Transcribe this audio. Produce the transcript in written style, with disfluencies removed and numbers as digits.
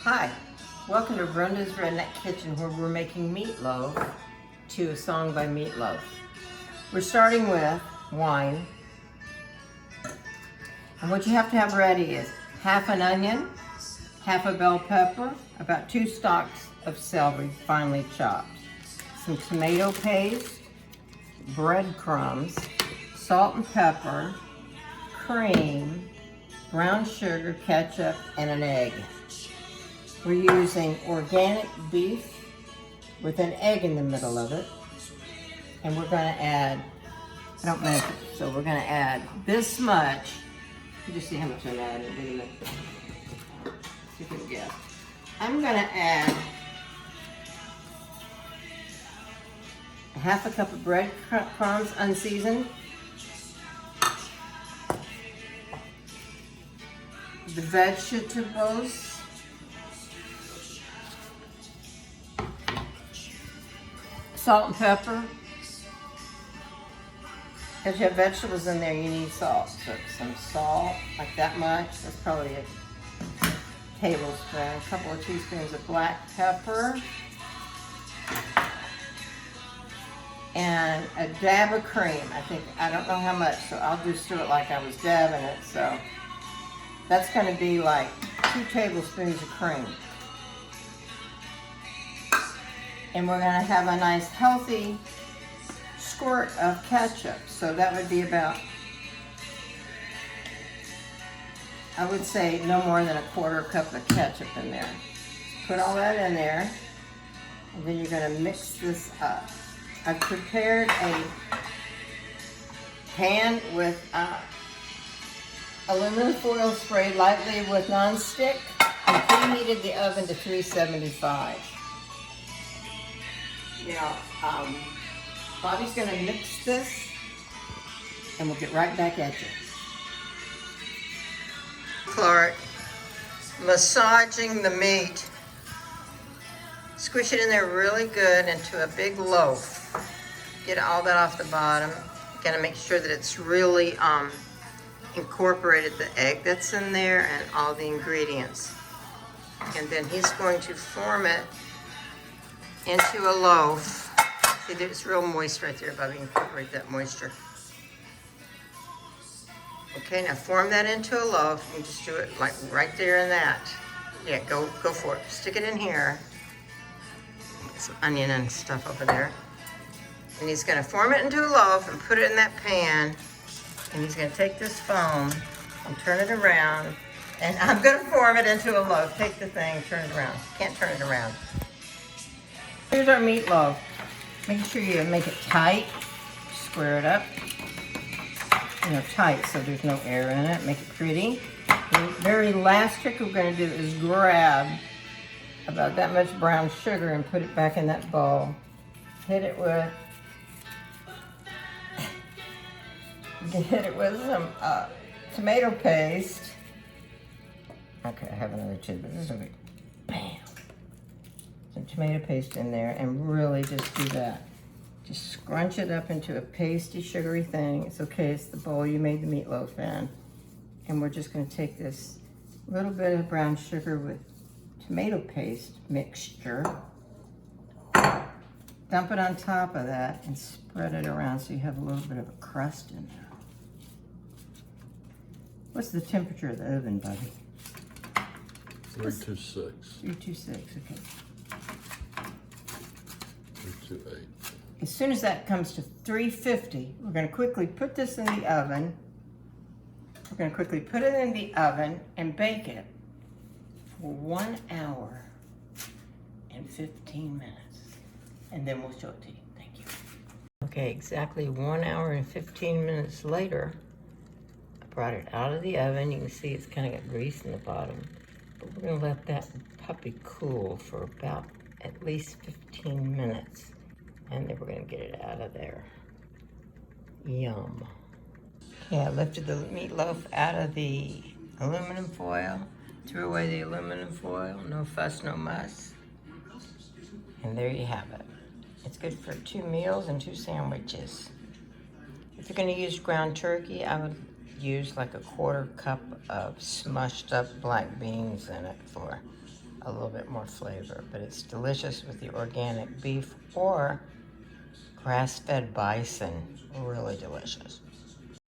Hi, welcome to Brenda's Redneck Kitchen, where we're making meatloaf to a song by Meatloaf. We're starting with wine. And what you have to have ready is half an onion, half a bell pepper, about 2 stalks of celery finely chopped, some tomato paste, breadcrumbs, salt and pepper, cream, brown sugar, ketchup, and an egg. We're using organic beef with an egg in the middle of it. And we're gonna add, I don't measure, so we're gonna add this much. You just see how much I'm adding, wait a minute. See if you can guess. I'm gonna add half a cup of breadcrumbs unseasoned. The vegetables. Salt and pepper. Because you have vegetables in there, you need salt. So some salt, like that much. That's probably a tablespoon. A couple of teaspoons of black pepper. And a dab of cream. I don't know how much, so I'll just do it like I was dabbing it. So that's going to be like 2 tablespoons of cream. And we're going to have a nice healthy squirt of ketchup. So that would be about, I would say no more than a 1/4 cup of ketchup in there. Put all that in there, and then you're going to mix this up. I've prepared a pan with aluminum foil sprayed lightly with nonstick and preheated the oven to 375. Now, Bobby's going to mix this, and we'll get right back at you. Clark, massaging the meat. Squish it in there really good into a big loaf. Get all that off the bottom. Got to make sure that it's really incorporated the egg that's in there and all the ingredients. And then he's going to form it into a loaf. See, it's real moist right there, Bobby. Incorporate that moisture. Okay, now form that into a loaf and just do it like right there in that. Yeah, go for it. Stick it in here. Get some onion and stuff over there. And he's gonna form it into a loaf and put it in that pan. And he's gonna take this foam and turn it around. And I'm gonna form it into a loaf. Take the thing, turn it around. Can't turn it around. Here's our meatloaf. Make sure you make it tight. Square it up. Tight so there's no air in it. Make it pretty. The very last trick we're going to do is grab about that much brown sugar and put it back in that bowl. Hit it with some tomato paste. Okay, I have another tube, but this is going to be bam. Some tomato paste in there, and really just do that. Just scrunch it up into a pasty, sugary thing. It's okay, it's the bowl you made the meatloaf in. And we're just gonna take this little bit of brown sugar with tomato paste mixture, dump it on top of that, and spread it around so you have a little bit of a crust in there. What's the temperature of the oven, Buddy? 326. 326, okay. 328. As soon as that comes to 350, we're going to quickly put this in the oven. We're going to quickly put it in the oven and bake it for 1 hour and 15 minutes. And then we'll show it to you. Thank you. Okay, exactly 1 hour and 15 minutes later, I brought it out of the oven. You can see it's kind of got grease in the bottom. But we're going to let that puppy cool for about at least 15 minutes. And then we're going to get it out of there. Yum. Okay, I lifted the meatloaf out of the aluminum foil. Threw away the aluminum foil. No fuss, no muss. And there you have it. It's good for 2 meals and 2 sandwiches. If you're going to use ground turkey, I would use like a 1/4 cup of smushed up black beans in it for a little bit more flavor, but it's delicious with the organic beef or grass-fed bison. Really delicious.